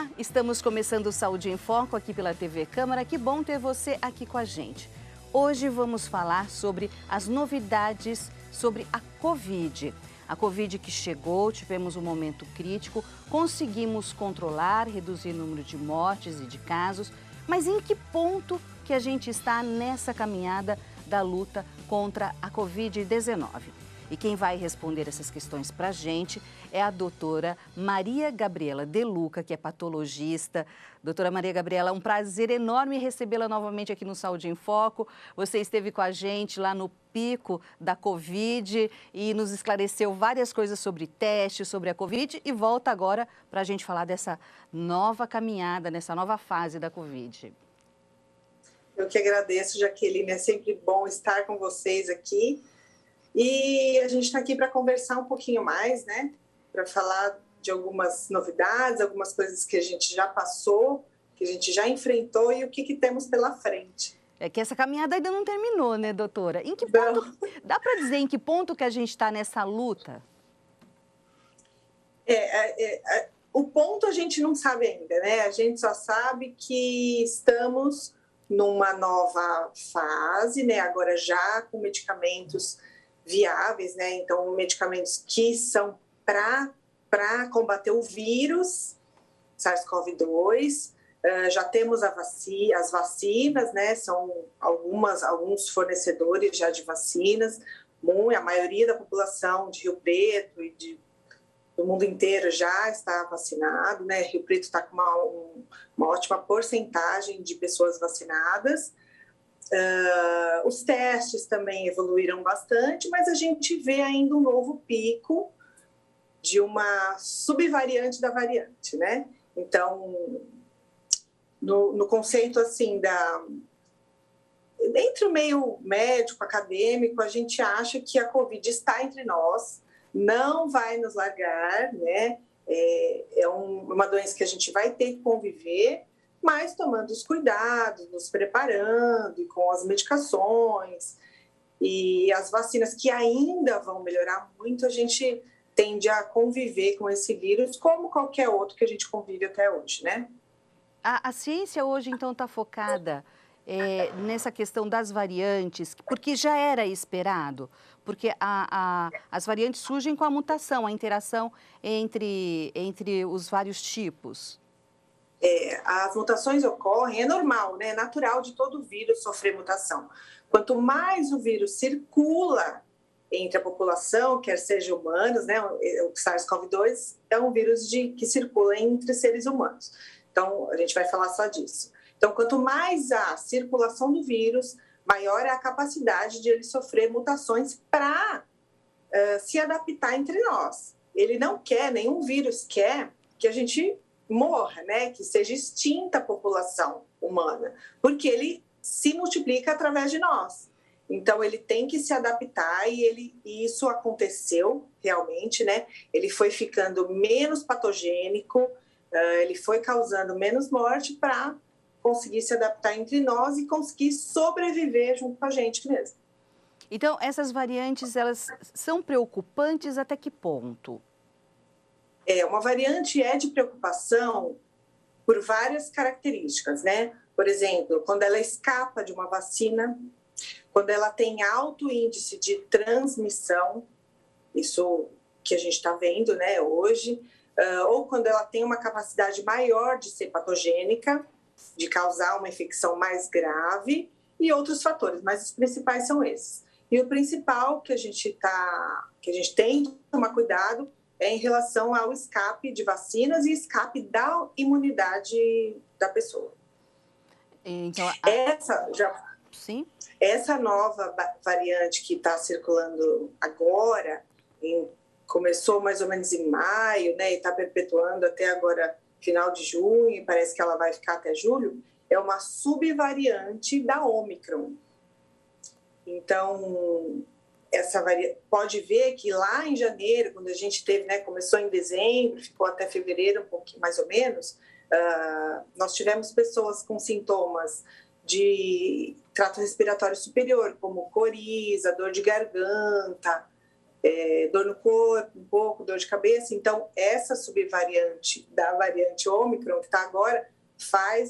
Olá, estamos começando o Saúde em Foco aqui pela TV Câmara. Que bom ter você aqui com a gente. Hoje vamos falar sobre as novidades sobre a Covid. A Covid que chegou, tivemos um momento crítico, conseguimos controlar, reduzir o número de mortes e de casos, mas em que ponto que a gente está nessa caminhada da luta contra a Covid-19? E quem vai responder essas questões para a gente é a doutora Maria Gabriela De Luca, que é patologista. Doutora Maria Gabriela, um prazer enorme recebê-la novamente aqui no Saúde em Foco. Você esteve com a gente lá no pico da Covid e nos esclareceu várias coisas sobre testes, sobre a Covid e volta agora para a gente falar dessa nova caminhada, nessa nova fase da Covid. Eu que agradeço, Jaqueline. É sempre bom estar com vocês aqui. E a gente está aqui para conversar um pouquinho mais, né? Para falar de algumas novidades, algumas coisas que a gente já passou, que a gente já enfrentou e o que temos pela frente. É que essa caminhada ainda não terminou, né, doutora? Em que ponto, dá para dizer em que ponto que a gente está nessa luta? O ponto a gente não sabe ainda, né? A gente só sabe que estamos numa nova fase, né? Agora já com medicamentos viáveis, né? Então, medicamentos que são para combater o vírus SARS-CoV-2. Já temos as vacinas, né? São alguns fornecedores já de vacinas. A maioria da população de Rio Preto e do mundo inteiro já está vacinado, né? Rio Preto está com uma ótima porcentagem de pessoas vacinadas. Os testes também evoluíram bastante, mas a gente vê ainda um novo pico de uma subvariante da variante, né? Então, no conceito assim entre o meio médico, acadêmico, a gente acha que a Covid está entre nós, não vai nos largar, né? É uma doença que a gente vai ter que conviver, mas tomando os cuidados, nos preparando e com as medicações e as vacinas que ainda vão melhorar muito, a gente tende a conviver com esse vírus como qualquer outro que a gente convive até hoje, né? A ciência hoje, então, está focada nessa questão das variantes, porque já era esperado, porque as variantes surgem com a mutação, a interação entre os vários tipos. As mutações ocorrem, é normal, né? É natural de todo vírus sofrer mutação. Quanto mais o vírus circula entre a população, quer seja humanos, né? O SARS-CoV-2 é um vírus que circula entre seres humanos. Então, a gente vai falar só disso. Então, quanto mais a circulação do vírus, maior é a capacidade de ele sofrer mutações para se adaptar entre nós. Ele não quer, nenhum vírus quer que a gente morra, né? Que seja extinta a população humana, porque ele se multiplica através de nós. Então, ele tem que se adaptar e isso aconteceu realmente, né? Ele foi ficando menos patogênico, ele foi causando menos morte para conseguir se adaptar entre nós e conseguir sobreviver junto com a gente mesmo. Então, essas variantes, elas são preocupantes até que ponto? Uma variante é de preocupação por várias características, né? Por exemplo, quando ela escapa de uma vacina, quando ela tem alto índice de transmissão, isso que a gente está vendo, né, hoje, ou quando ela tem uma capacidade maior de ser patogênica, de causar uma infecção mais grave e outros fatores, mas os principais são esses. E o principal que a gente tem que tomar cuidado é em relação ao escape de vacinas e escape da imunidade da pessoa. Então, Sim? Essa nova variante que está circulando agora, começou mais ou menos em maio, né, e está perpetuando até agora, final de junho, e parece que ela vai ficar até julho, é uma subvariante da Ômicron. Então, pode ver que lá em janeiro, quando a gente teve, né, começou em dezembro, ficou até fevereiro, um pouquinho mais ou menos, nós tivemos pessoas com sintomas de trato respiratório superior, como coriza, dor de garganta, dor no corpo, um pouco, dor de cabeça. Então, essa subvariante da variante Ômicron, que está agora,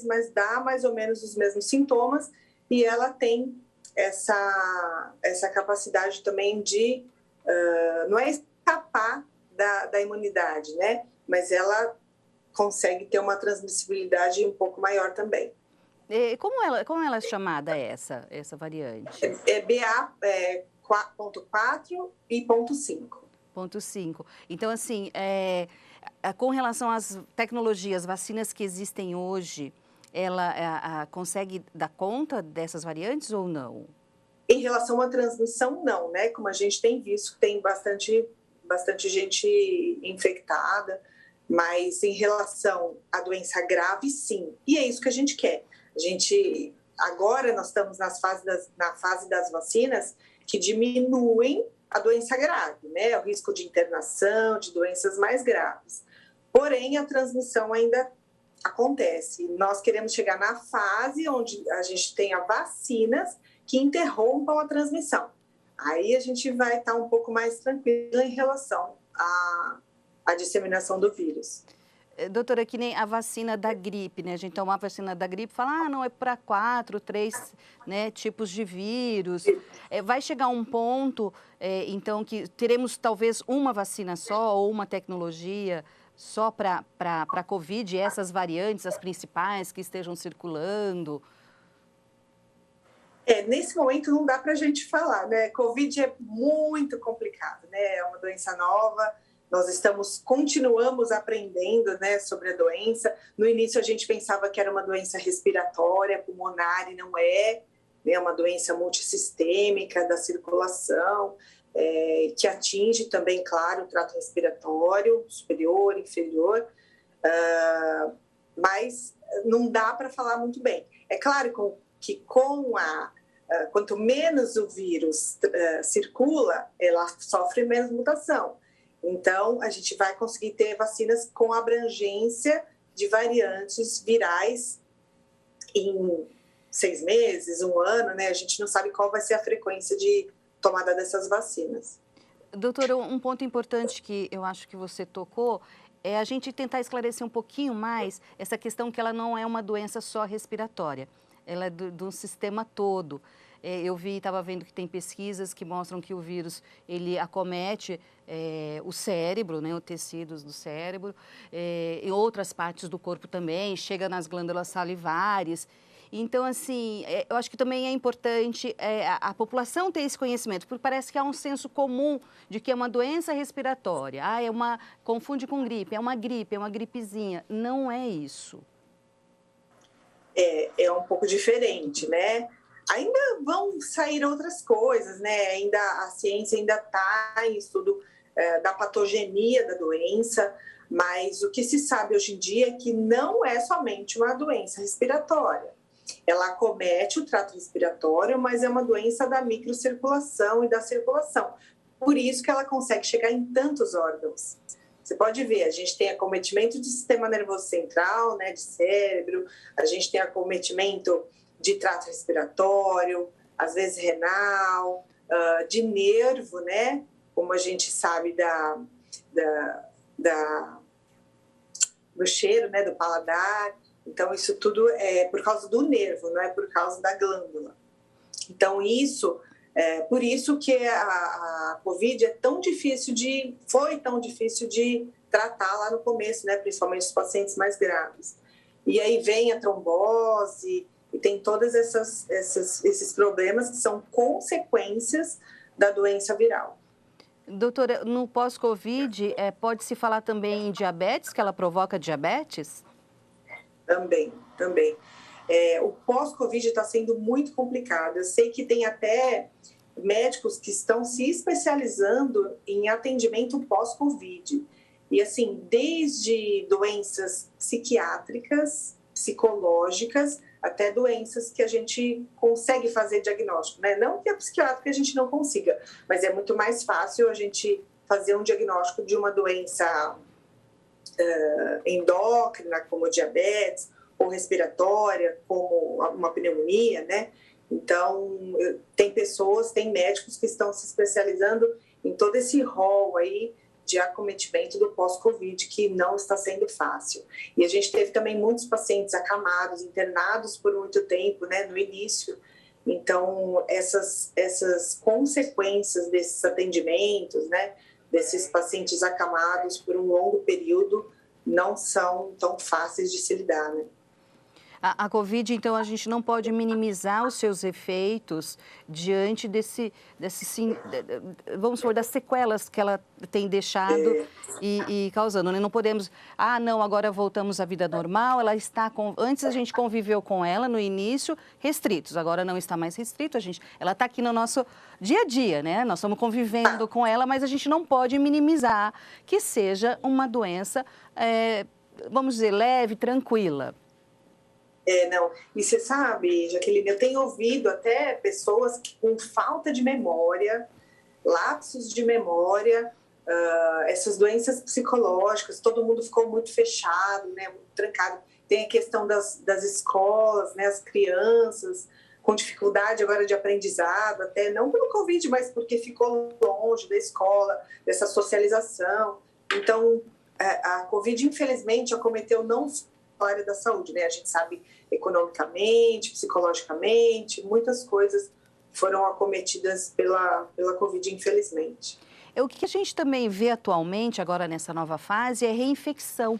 mas dá mais ou menos os mesmos sintomas, e ela tem essa capacidade também de, não é escapar da imunidade, né? Mas ela consegue ter uma transmissibilidade um pouco maior também. Como ela é chamada essa variante? BA.4 e ponto 5. Ponto 5. Então, assim, com relação às tecnologias, vacinas que existem hoje, ela consegue dar conta dessas variantes ou não? Em relação à transmissão, não, né? Como a gente tem visto, tem bastante gente infectada, mas em relação à doença grave, sim. E é isso que a gente quer. Agora nós estamos na fase das vacinas que diminuem a doença grave, né? O risco de internação, de doenças mais graves. Porém, a transmissão ainda acontece. Nós queremos chegar na fase onde a gente tenha vacinas que interrompam a transmissão. Aí a gente vai estar um pouco mais tranquila em relação à disseminação do vírus. Doutora, que nem a vacina da gripe, né? A gente toma a vacina da gripe e fala, não, é para 4, 3, né, tipos de vírus. Vai chegar um ponto, então, que teremos talvez uma vacina só ou uma tecnologia só para a Covid, essas variantes, as principais que estejam circulando? Nesse momento não dá para a gente falar, né? Covid é muito complicado, né? É uma doença nova. Nós continuamos aprendendo, né, sobre a doença. No início a gente pensava que era uma doença respiratória, pulmonar, e não é. É uma doença multissistêmica da circulação, que atinge também, claro, o trato respiratório, superior, inferior, mas não dá para falar muito bem. É claro que quanto menos o vírus circula, ela sofre menos mutação. Então, a gente vai conseguir ter vacinas com abrangência de variantes virais em 6 meses, 1 ano, né? A gente não sabe qual vai ser a frequência de tomada dessas vacinas. Doutora, um ponto importante que eu acho que você tocou é a gente tentar esclarecer um pouquinho mais essa questão que ela não é uma doença só respiratória, ela é do sistema todo. Eu estava vendo que tem pesquisas que mostram que o vírus, ele acomete o cérebro, né, os tecidos do cérebro, em outras partes do corpo também, chega nas glândulas salivares. Então, assim, eu acho que também é importante a população ter esse conhecimento, porque parece que há um senso comum de que é uma doença respiratória. Confunde com gripe, é uma gripezinha. Não é isso. É um pouco diferente, né? Ainda vão sair outras coisas, né? A ciência ainda está em estudo da patogenia da doença, mas o que se sabe hoje em dia é que não é somente uma doença respiratória. Ela acomete o trato respiratório, mas é uma doença da microcirculação e da circulação. Por isso que ela consegue chegar em tantos órgãos. Você pode ver, a gente tem acometimento do sistema nervoso central, né, de cérebro, a gente tem acometimento de trato respiratório, às vezes renal, de nervo, né? Como a gente sabe do cheiro, né? Do paladar. Então, isso tudo é por causa do nervo, não é por causa da glândula. Então, por isso que a Covid foi tão difícil de tratar lá no começo, né? Principalmente os pacientes mais graves. E aí vem a trombose, e tem todos esses problemas que são consequências da doença viral. Doutora, no pós-Covid, pode-se falar também em diabetes, que ela provoca diabetes? Também. O pós-Covid está sendo muito complicado. Eu sei que tem até médicos que estão se especializando em atendimento pós-Covid. E assim, desde doenças psiquiátricas, psicológicas, até doenças que a gente consegue fazer diagnóstico, né? Não que a psiquiátrica a gente não consiga, mas é muito mais fácil a gente fazer um diagnóstico de uma doença endócrina, como diabetes, ou respiratória, como uma pneumonia, né? Então, tem médicos que estão se especializando em todo esse rol aí de acometimento do pós-Covid, que não está sendo fácil. E a gente teve também muitos pacientes acamados, internados por muito tempo, né, no início. Então, essas consequências desses atendimentos, né, desses pacientes acamados por um longo período, não são tão fáceis de se lidar, né? A Covid, então, a gente não pode minimizar os seus efeitos diante vamos supor, das sequelas que ela tem deixado e causando, né? Não podemos, não, agora voltamos à vida normal, antes a gente conviveu com ela no início, restritos, agora não está mais restrito, ela está aqui no nosso dia a dia, né? Nós estamos convivendo com ela, mas a gente não pode minimizar que seja uma doença, vamos dizer, leve, tranquila. Não. E você sabe, Jaqueline, eu tenho ouvido até pessoas com falta de memória, lapsos de memória, essas doenças psicológicas, todo mundo ficou muito fechado, né, muito trancado. Tem a questão das escolas, né, as crianças com dificuldade agora de aprendizado, até não pelo Covid, mas porque ficou longe da escola, dessa socialização. Então, a Covid, infelizmente, acometeu não só a área da saúde, né? A gente sabe economicamente, psicologicamente, muitas coisas foram acometidas pela Covid, infelizmente. O que a gente também vê atualmente, agora nessa nova fase, é reinfecção.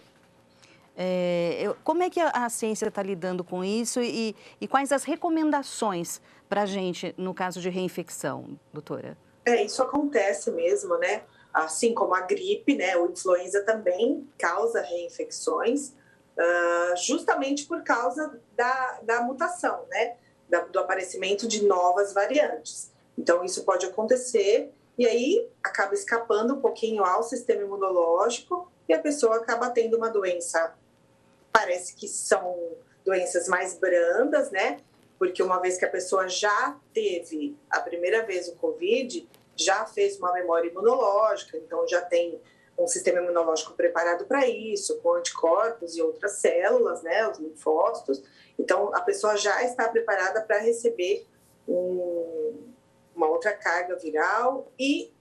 Como é que a ciência está lidando com isso e quais as recomendações para a gente no caso de reinfecção, doutora? Isso acontece mesmo, né? Assim como a gripe, né? O influenza também causa reinfecções, justamente por causa da mutação, né? Do aparecimento de novas variantes. Então, isso pode acontecer e aí acaba escapando um pouquinho ao sistema imunológico e a pessoa acaba tendo uma doença, parece que são doenças mais brandas, né? Porque uma vez que a pessoa já teve a primeira vez o Covid, já fez uma memória imunológica, então já tem um sistema imunológico preparado para isso, com anticorpos e outras células, né, os linfócitos. Então, a pessoa já está preparada para receber uma outra carga viral e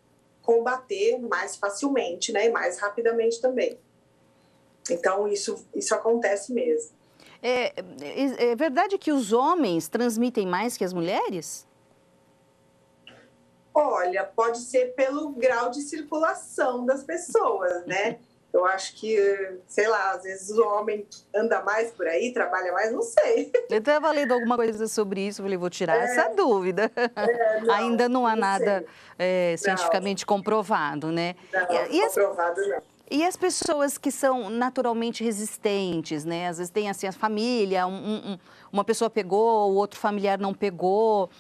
combater mais facilmente, né, e mais rapidamente também. Então, isso acontece mesmo. É verdade que os homens transmitem mais que as mulheres? Olha, pode ser pelo grau de circulação das pessoas, né? Eu acho que, sei lá, às vezes o homem anda mais por aí, trabalha mais, não sei. Eu estava lendo alguma coisa sobre isso, falei, vou tirar essa dúvida. Ainda não há nada cientificamente comprovado, né? Não, comprovado não. E as pessoas que são naturalmente resistentes, né? Às vezes tem assim a família, uma pessoa pegou, o outro familiar não pegou.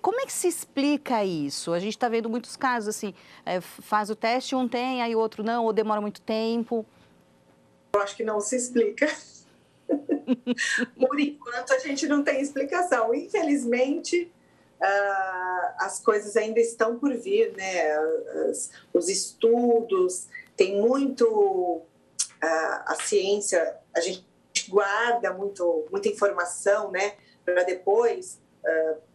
Como é que se explica isso? A gente está vendo muitos casos assim, faz o teste, um tem, aí o outro não, ou demora muito tempo. Eu acho que não se explica. Por enquanto, a gente não tem explicação. Infelizmente, as coisas ainda estão por vir, né? Os estudos, tem muito... a ciência, a gente guarda muita informação, né? Para depois...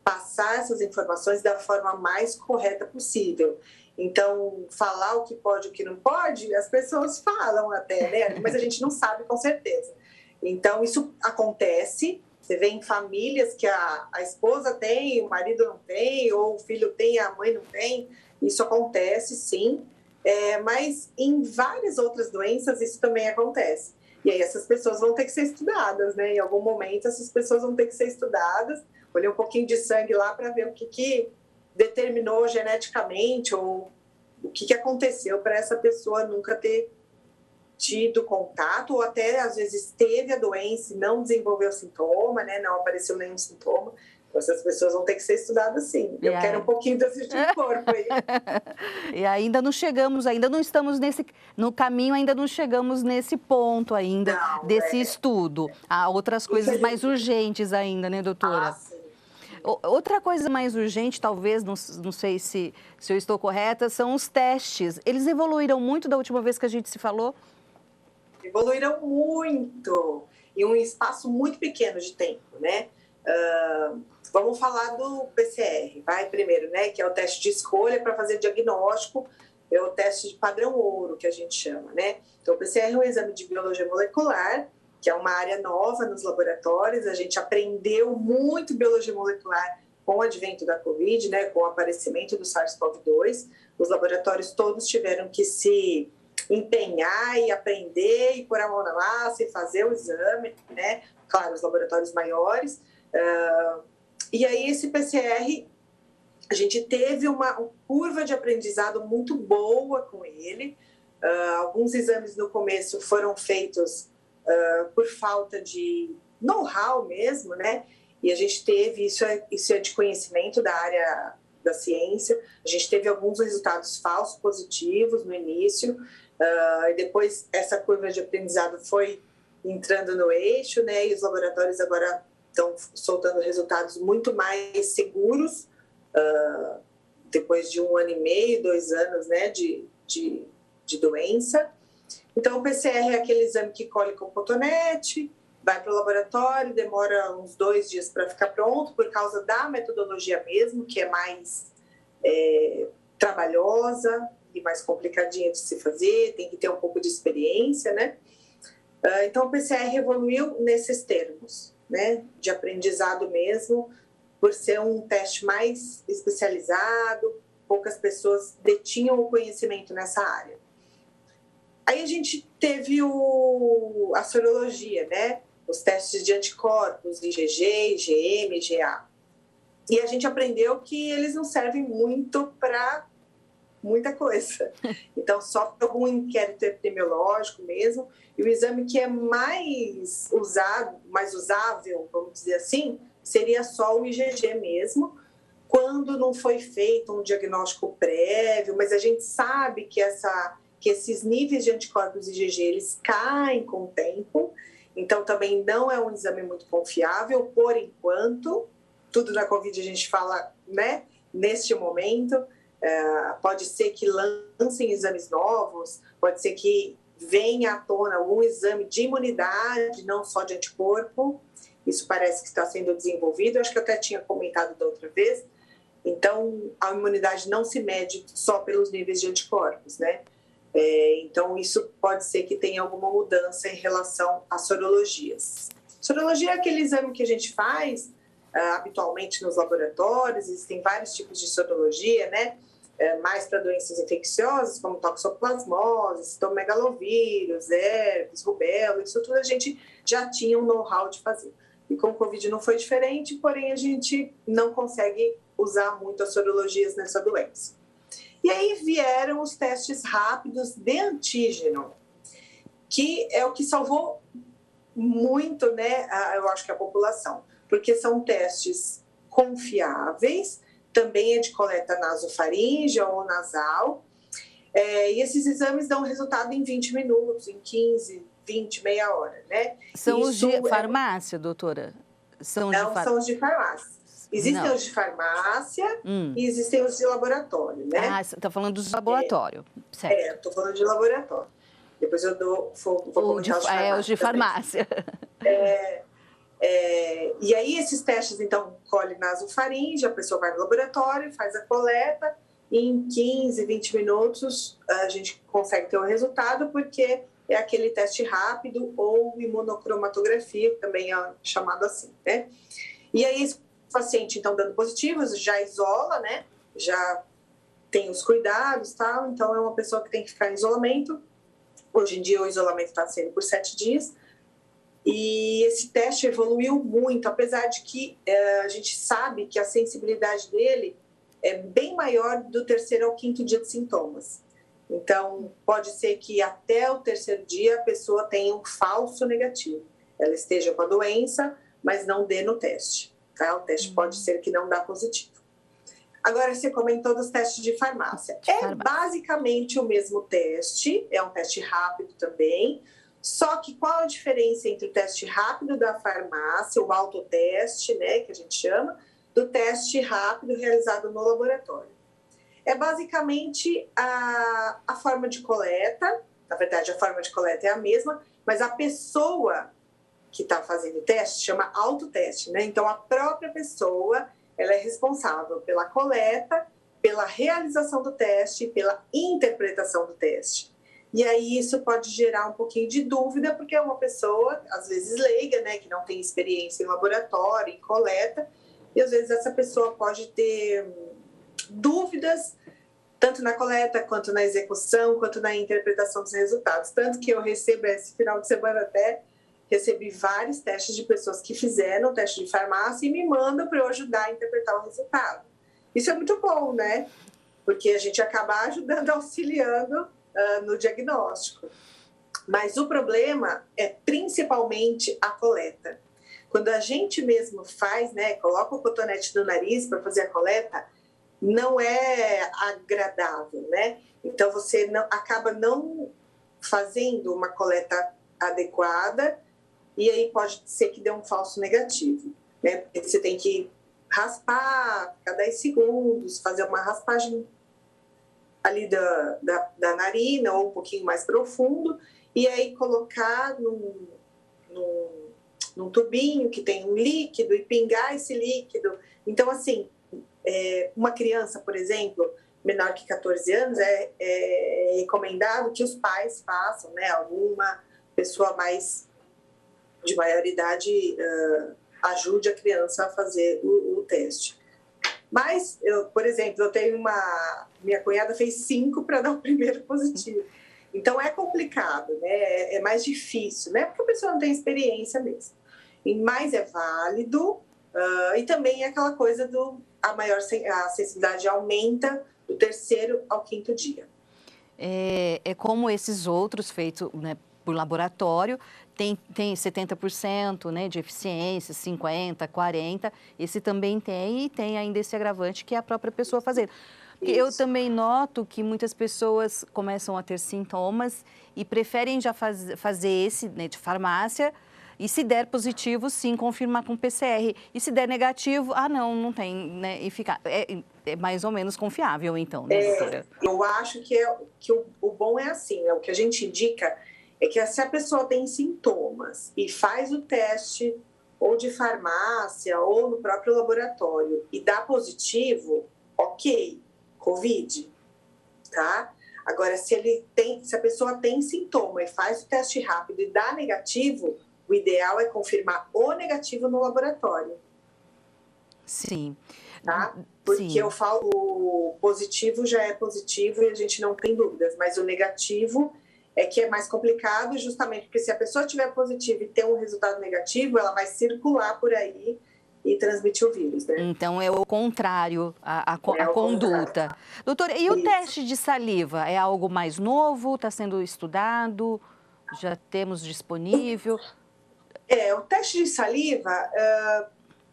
passar essas informações da forma mais correta possível. Então, falar o que pode e o que não pode, as pessoas falam até, né? Mas a gente não sabe com certeza. Então, isso acontece. Você vê em famílias que a esposa tem, o marido não tem, ou o filho tem, a mãe não tem. Isso acontece, sim. Mas em várias outras doenças, isso também acontece. E aí, essas pessoas vão ter que ser estudadas, né? Em algum momento, essas pessoas vão ter que ser estudadas, olhei um pouquinho de sangue lá para ver o que determinou geneticamente ou o que aconteceu para essa pessoa nunca ter tido contato ou até, às vezes, teve a doença e não desenvolveu sintoma, né? Não apareceu nenhum sintoma. Então, essas pessoas vão ter que ser estudadas, sim. Eu quero um pouquinho desse tipo de corpo aí. E ainda não chegamos, ainda não estamos no caminho, ainda não chegamos nesse ponto ainda, desse estudo. Há outras coisas mais urgentes ainda, né, doutora? Sim. Outra coisa mais urgente, talvez, não sei se eu estou correta, são os testes. Eles evoluíram muito da última vez que a gente se falou? Evoluíram muito, em um espaço muito pequeno de tempo, né? Vamos falar do PCR, vai primeiro, né? Que é o teste de escolha para fazer diagnóstico, é o teste de padrão ouro, que a gente chama, né? Então, o PCR é um exame de biologia molecular, que é uma área nova nos laboratórios. A gente aprendeu muito biologia molecular com o advento da Covid, né? Com o aparecimento do SARS-CoV-2. Os laboratórios todos tiveram que se empenhar e aprender e pôr a mão na massa e fazer o exame, né? Claro, os laboratórios maiores. E aí, esse PCR, a gente teve uma curva de aprendizado muito boa com ele. Alguns exames no começo foram feitos por falta de know-how mesmo, né? E a gente teve, isso é de conhecimento da área da ciência, a gente teve alguns resultados falsos positivos no início, e depois essa curva de aprendizado foi entrando no eixo, né? E os laboratórios agora estão soltando resultados muito mais seguros, depois de 1 ano e meio, 2 anos, né, de doença. Então, o PCR é aquele exame que colhe com cotonete, vai para o laboratório, demora uns 2 dias para ficar pronto, por causa da metodologia mesmo, que é mais trabalhosa e mais complicadinha de se fazer, tem que ter um pouco de experiência, né? Então, o PCR evoluiu nesses termos, né, de aprendizado mesmo, por ser um teste mais especializado, poucas pessoas detinham o conhecimento nessa área. Aí a gente teve a sorologia, né, os testes de anticorpos, IgG, IgM, IgA. E a gente aprendeu que eles não servem muito para muita coisa. Então, só para algum inquérito epidemiológico mesmo. E o exame que é mais usado, mais usável, vamos dizer assim, seria só o IgG mesmo, quando não foi feito um diagnóstico prévio, mas a gente sabe que esses níveis de anticorpos IgG, eles caem com o tempo, então também não é um exame muito confiável, por enquanto. Tudo na Covid a gente fala, né, neste momento. Pode ser que lancem exames novos, pode ser que venha à tona algum exame de imunidade, não só de anticorpo. Isso parece que está sendo desenvolvido, acho que eu até tinha comentado da outra vez. Então, a imunidade não se mede só pelos níveis de anticorpos, né? Então, isso pode ser que tenha alguma mudança em relação às sorologias. Sorologia é aquele exame que a gente faz habitualmente nos laboratórios, existem vários tipos de sorologia, né? Mais para doenças infecciosas, como toxoplasmose, citomegalovírus, herpes, rubéola, isso tudo a gente já tinha um know-how de fazer. E com o Covid não foi diferente, porém a gente não consegue usar muito as sorologias nessa doença. E aí vieram os testes rápidos de antígeno, que é o que salvou muito, né, eu acho que a população, porque são testes confiáveis, também é de coleta nasofaríngea ou nasal, e esses exames dão resultado em 20 minutos, em 15, 20, meia hora, né? São os de farmácia, doutora? São os de farmácia. Existem os de farmácia e existem os de laboratório, né? Ah, você está falando dos de laboratório, certo. Estou falando de laboratório. Depois eu vou comentar os de farmácia. E aí esses testes, então, colhe nasofaringe, a pessoa vai no laboratório, faz a coleta, e em 15, 20 minutos a gente consegue ter o resultado, porque é aquele teste rápido ou imunocromatografia, que também é chamado assim, né? E aí esse paciente, então, dando positivos, já isola, né? Já tem os cuidados, tal. Então, é uma pessoa que tem que ficar em isolamento. Hoje em dia, o isolamento está sendo por 7 dias. E esse teste evoluiu muito, apesar de que a gente sabe que a sensibilidade dele é bem maior do 3º ao 5º dia de sintomas. Então, pode ser que até o 3º dia a pessoa tenha um falso negativo. Ela esteja com a doença, mas não dê no teste. Tá? O teste pode ser que não dá positivo. Agora, você comentou dos testes de farmácia. Basicamente o mesmo teste, é um teste rápido também, só que qual a diferença entre o teste rápido da farmácia, o autoteste, né, que a gente chama, do teste rápido realizado no laboratório? É basicamente a forma de coleta, na verdade a forma de coleta é a mesma, mas a pessoa que está fazendo o teste chama autoteste, né? Então, a própria pessoa, ela é responsável pela coleta, pela realização do teste, pela interpretação do teste. E aí isso pode gerar um pouquinho de dúvida, porque é uma pessoa, às vezes leiga, né, que não tem experiência em laboratório, em coleta, e às vezes essa pessoa pode ter dúvidas, tanto na coleta, quanto na execução, quanto na interpretação dos resultados. Tanto que eu recebo, esse final de semana até, recebi vários testes de pessoas que fizeram o teste de farmácia e me mandam para eu ajudar a interpretar o resultado. Isso é muito bom, né? Porque a gente acaba ajudando, auxiliando no diagnóstico. Mas o problema é principalmente a coleta. Quando a gente mesmo faz, né, coloca o cotonete no nariz para fazer a coleta, não é agradável, né? Então, você acaba não fazendo uma coleta adequada e aí pode ser que dê um falso negativo, né? Porque você tem que raspar a 10 segundos, fazer uma raspagem ali da narina ou um pouquinho mais profundo e aí colocar num tubinho que tem um líquido e pingar esse líquido. Então, assim, uma criança, por exemplo, menor que 14 anos, é recomendado que os pais façam, né? Alguma pessoa mais de maior idade ajude a criança a fazer o teste. Mas, por exemplo, eu tenho minha cunhada fez 5 para dar o primeiro positivo. Então, é complicado, né? É mais difícil, né? Porque a pessoa não tem experiência mesmo. Mas é válido e também é aquela coisa a sensibilidade aumenta do 3º ao 5º dia. É como esses outros feitos, né, por laboratório, tem 70%, né, de eficiência, 50%, 40%. Esse também tem, e tem ainda esse agravante que é a própria pessoa fazer. Porque eu também noto que muitas pessoas começam a ter sintomas e preferem já fazer esse, né, de farmácia, e se der positivo, sim, confirmar com PCR. E se der negativo, não tem, né, e ficar... É mais ou menos confiável, então, né, doutora? Eu acho que o bom é assim, né? O que a gente indica é que se a pessoa tem sintomas e faz o teste ou de farmácia ou no próprio laboratório e dá positivo, ok, Covid, tá? Agora, se a pessoa tem sintoma e faz o teste rápido e dá negativo, o ideal é confirmar o negativo no laboratório. Sim. Tá? Porque Sim. eu falo, o positivo já é positivo e a gente não tem dúvidas, mas o negativo é que é mais complicado, justamente porque se a pessoa tiver positivo e ter um resultado negativo, ela vai circular por aí e transmitir o vírus, né? Então, é o contrário, a conduta. Contrário. Doutora, e o teste de saliva? É algo mais novo? Está sendo estudado? Já temos disponível? O teste de saliva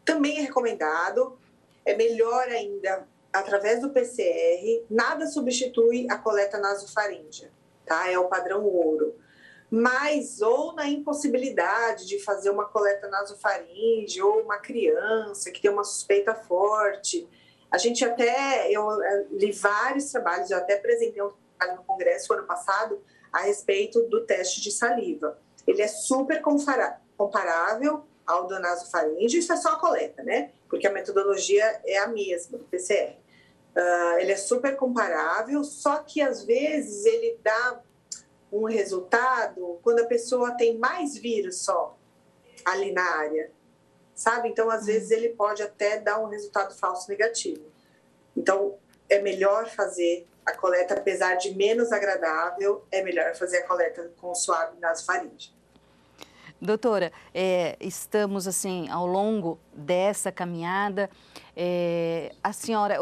também é recomendado. É melhor ainda através do PCR. Nada substitui a coleta nasofaríngea, tá? É o padrão ouro. Mas, ou na impossibilidade de fazer uma coleta nasofaríngea, ou uma criança que tem uma suspeita forte. Eu li vários trabalhos, eu até apresentei um trabalho no congresso ano passado a respeito do teste de saliva. Ele é super comparável ao do nasofaríngeo, isso é só a coleta, né? Porque a metodologia é a mesma, do PCR. Ele é super comparável, só que às vezes ele dá um resultado quando a pessoa tem mais vírus só ali na área, sabe? Então, às vezes, ele pode até dar um resultado falso negativo. Então, é melhor fazer a coleta, apesar de menos agradável, é melhor fazer a coleta com suave nasofaríngeo. Doutora, estamos assim ao longo dessa caminhada.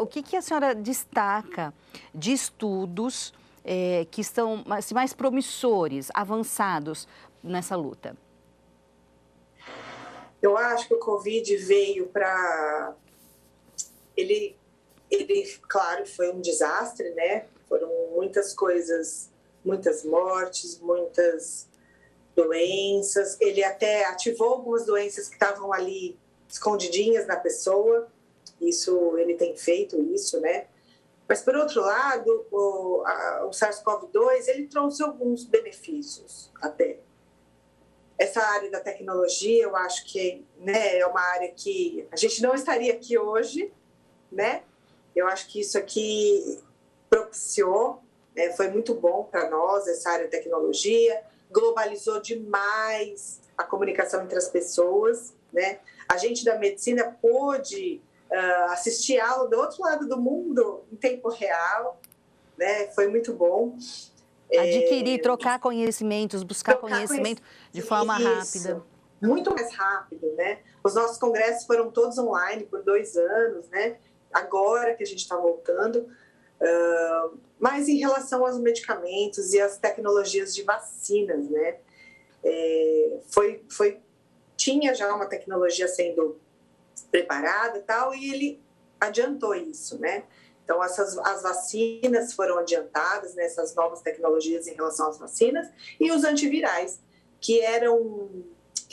O que a senhora destaca de estudos que estão mais promissores, avançados nessa luta? Eu acho que o Covid veio para... Ele, claro, foi um desastre, né? Foram muitas coisas, muitas mortes, muitas doenças. Ele até ativou algumas doenças que estavam ali escondidinhas na pessoa. Ele tem feito isso, né? Mas, por outro lado, o SARS-CoV-2, ele trouxe alguns benefícios até. essa área da tecnologia, eu acho que, né, é uma área que a gente não estaria aqui hoje, né? Eu acho que isso aqui propiciou, foi muito bom para nós, essa área de tecnologia, globalizou demais a comunicação entre as pessoas, né? A gente da medicina pôde assistir aula do outro lado do mundo em tempo real, né? Foi muito bom. Adquirir, trocar conhecimentos, buscar conhecimento de forma rápida. Muito mais rápido, né? Os nossos congressos foram todos online por 2 anos, né? Agora que a gente está voltando. Mas em relação aos medicamentos e às tecnologias de vacinas, né? Tinha já uma tecnologia sendo preparada e tal, e ele adiantou isso, né? Então, as vacinas foram adiantadas, né, essas novas tecnologias em relação às vacinas, e os antivirais, que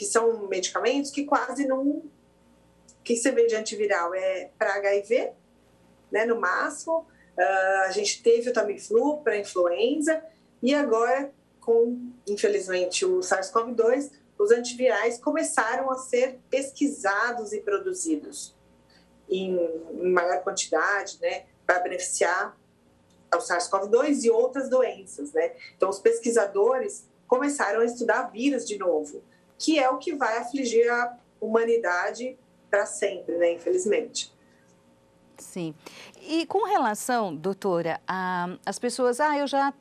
são medicamentos que quase não... O que você vê de antiviral é para HIV, né, no máximo. A gente teve o Tamiflu para influenza, e agora, infelizmente, o SARS-CoV-2, os antivirais começaram a ser pesquisados e produzidos em maior quantidade, né, para beneficiar ao SARS-CoV-2 e outras doenças, né? Então, os pesquisadores começaram a estudar vírus de novo, que é o que vai afligir a humanidade para sempre, né, infelizmente. Sim. E com relação, doutora, as pessoas, eu já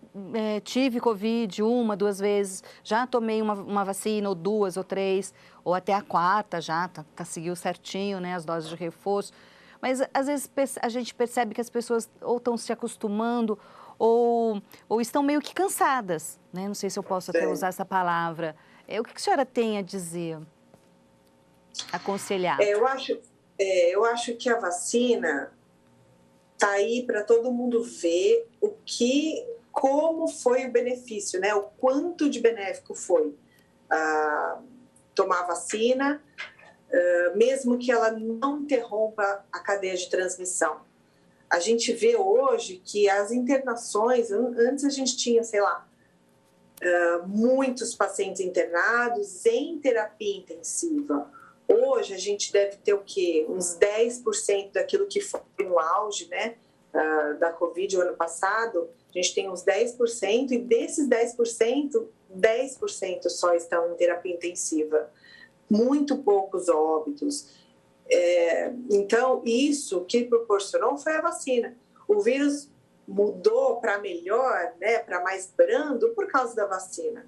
tive Covid 1, 2 vezes, já tomei uma vacina, ou 2 ou 3, ou até a 4 já, seguiu certinho, né, as doses de reforço. Mas, às vezes, a gente percebe que as pessoas ou estão se acostumando ou estão meio que cansadas, né? Não sei se eu posso até usar essa palavra. O que a senhora tem a dizer, aconselhar? Eu acho que a vacina está aí para todo mundo ver como foi o benefício, né? O quanto de benéfico foi tomar a vacina, mesmo que ela não interrompa a cadeia de transmissão. A gente vê hoje que as internações, antes a gente tinha, sei lá, muitos pacientes internados em terapia intensiva. Hoje a gente deve ter o quê? Uns 10% daquilo que foi no auge, né, da Covid o ano passado. A gente tem uns 10%, e desses 10%, 10% só estão em terapia intensiva. Muito poucos óbitos. Então, isso que proporcionou foi a vacina. O vírus mudou para melhor, né, para mais brando, por causa da vacina.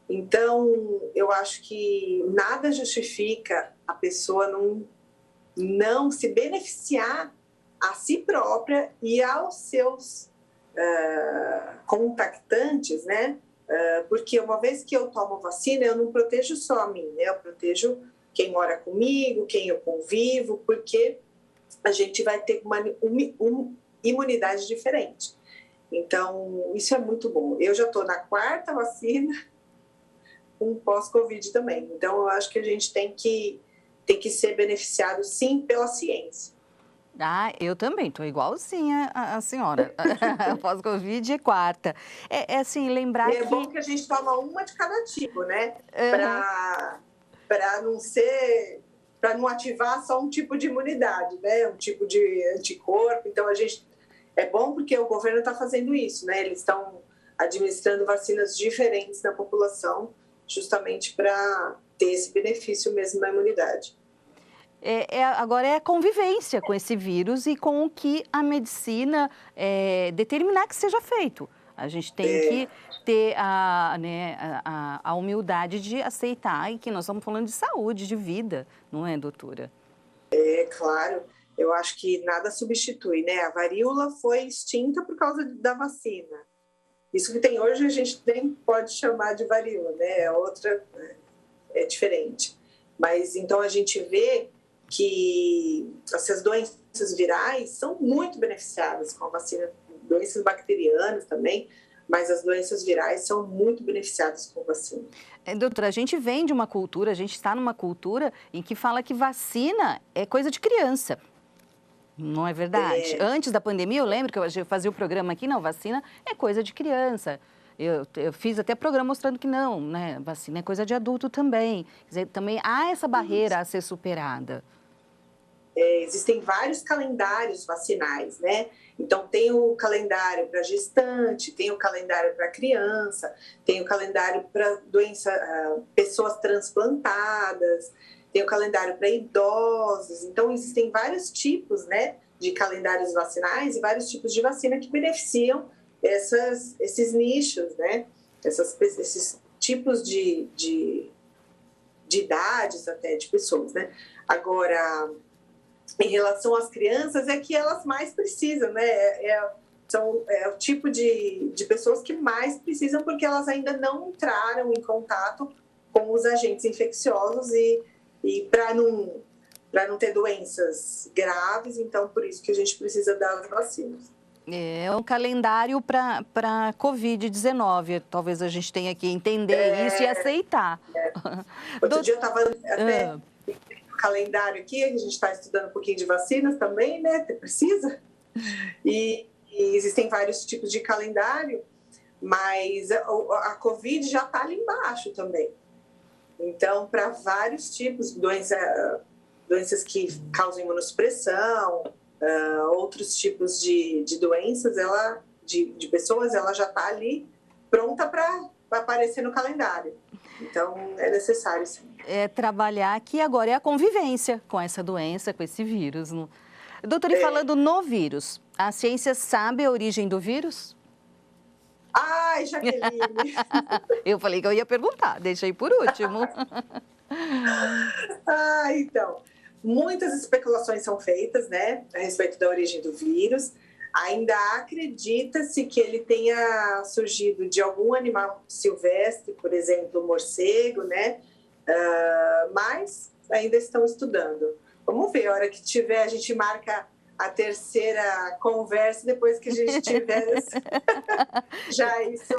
Então, eu acho que nada justifica a pessoa não se beneficiar a si própria e aos seus contactantes, né? Porque uma vez que eu tomo vacina, eu não protejo só a mim, né? Eu protejo quem mora comigo, quem eu convivo, porque a gente vai ter uma imunidade diferente. Então, isso é muito bom. Eu já estou na 4ª vacina, com pós-Covid também. Então, eu acho que a gente tem que ser beneficiado, sim, pela ciência. Eu também, estou igualzinha a senhora. Pós-Covid é 4ª. Assim, lembrar que... É bom que a gente toma uma de cada tipo, né? Para não ser... Para não ativar só um tipo de imunidade, né? Um tipo de anticorpo. Então, é bom porque o governo está fazendo isso, né? Eles estão administrando vacinas diferentes na população, justamente para ter esse benefício mesmo na imunidade. Agora é a convivência com esse vírus e com o que a medicina determinar que seja feito. A gente tem que ter a humildade de aceitar, e que nós estamos falando de saúde, de vida, não é, doutora? Claro. Eu acho que nada substitui, né? A varíola foi extinta por causa da vacina. Isso que tem hoje a gente nem pode chamar de varíola, né? É diferente. Mas então a gente vê que essas doenças virais são muito beneficiadas com a vacina, doenças bacterianas também, mas as doenças virais são muito beneficiadas com vacina. Doutora, a gente vem de uma cultura, a gente está numa cultura em que fala que vacina é coisa de criança. Não é verdade? Antes da pandemia, eu lembro que eu fazia o programa aqui, não, vacina é coisa de criança. Eu fiz até programa mostrando que não, né? Vacina é coisa de adulto também. Quer dizer, também há essa barreira a ser superada. Existem vários calendários vacinais, né? Então, tem o calendário para gestante, tem o calendário para criança, tem o calendário para pessoas transplantadas, tem o calendário para idosos. Então, existem vários tipos, né, de calendários vacinais e vários tipos de vacina que beneficiam esses nichos, né? Esses tipos de idades até, de pessoas, né? Agora, em relação às crianças, é que elas mais precisam, né? É o tipo de pessoas que mais precisam, porque elas ainda não entraram em contato com os agentes infecciosos e para não ter doenças graves, então por isso que a gente precisa das vacinas. É um calendário para Covid-19. Talvez a gente tenha que entender isso e aceitar. Outro dia eu estava até no calendário aqui, a gente está estudando um pouquinho de vacinas também, né? Precisa. E existem vários tipos de calendário, mas a Covid já está ali embaixo também. Então, para vários tipos de doenças que causam imunossupressão, outros tipos de doenças, de pessoas, ela já está ali pronta para aparecer no calendário. Então, é necessário, sim. Trabalhar aqui agora é a convivência com essa doença, com esse vírus. Doutora, e falando no vírus, a ciência sabe a origem do vírus? Ai, Jaqueline! Eu falei que eu ia perguntar, deixei por último. Então, muitas especulações são feitas, né, a respeito da origem do vírus. Ainda acredita-se que ele tenha surgido de algum animal silvestre, por exemplo, morcego, né? Mas ainda estão estudando. Vamos ver, a hora que tiver, a gente marca a terceira conversa, depois que a gente tiver já isso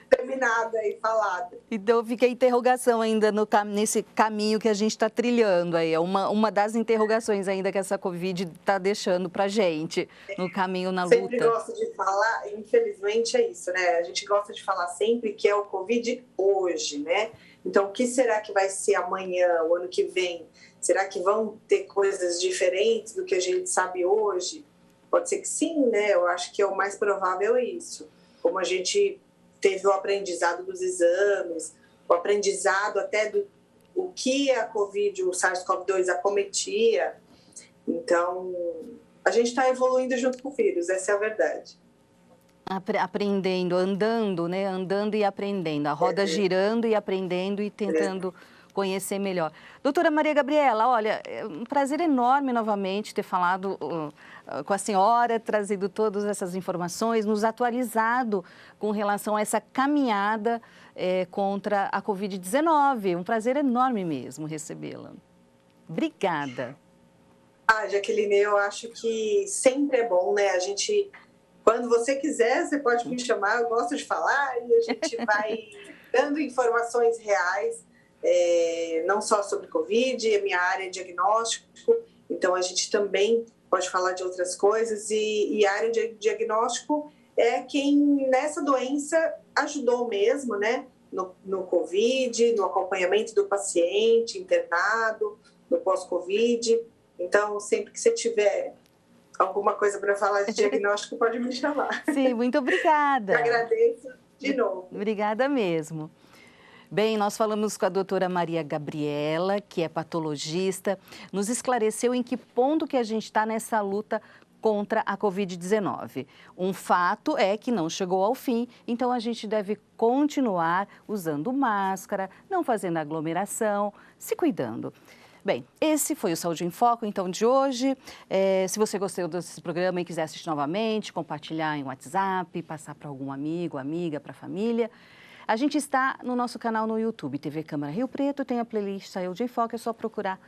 terminada e falada. Então fica a interrogação ainda nesse caminho que a gente está trilhando aí. É uma das interrogações ainda que essa Covid está deixando para a gente no caminho, na luta. Sempre gosto de falar, infelizmente é isso, né? A gente gosta de falar sempre que é o Covid hoje, né? Então, o que será que vai ser amanhã, o ano que vem? Será que vão ter coisas diferentes do que a gente sabe hoje? Pode ser que sim, né? Eu acho que é o mais provável é isso. Como a gente teve o aprendizado dos exames, o aprendizado até o que a Covid, o SARS-CoV-2 acometia. Então, a gente está evoluindo junto com o vírus, essa é a verdade. Aprendendo, andando, né? Andando e aprendendo. A roda girando e aprendendo e tentando conhecer melhor. Doutora Maria Gabriela, olha, é um prazer enorme novamente ter falado com a senhora, trazido todas essas informações, nos atualizado com relação a essa caminhada contra a Covid-19. Um prazer enorme mesmo recebê-la. Obrigada. Jaqueline, eu acho que sempre é bom, né? A gente, quando você quiser, você pode me chamar, eu gosto de falar e a gente vai dando informações reais, não só sobre Covid, a minha área é diagnóstico, então a gente também pode falar de outras coisas e a área de diagnóstico é quem nessa doença ajudou mesmo, né? No Covid, no acompanhamento do paciente internado, no pós-Covid. Então, sempre que você tiver alguma coisa para falar de diagnóstico, pode me chamar. Sim, muito obrigada. Eu agradeço de novo. Obrigada mesmo. Bem, nós falamos com a doutora Maria Gabriela, que é patologista, nos esclareceu em que ponto que a gente está nessa luta contra a Covid-19. Um fato é que não chegou ao fim, então a gente deve continuar usando máscara, não fazendo aglomeração, se cuidando. Bem, esse foi o Saúde em Foco, então, de hoje. Se você gostou desse programa e quiser assistir novamente, compartilhar em WhatsApp, passar para algum amigo, amiga, para a família. A gente está no nosso canal no YouTube, TV Câmara Rio Preto, tem a playlist Saúde em Foco, é só procurar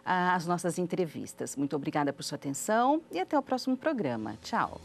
as nossas entrevistas. Muito obrigada por sua atenção e até o próximo programa. Tchau!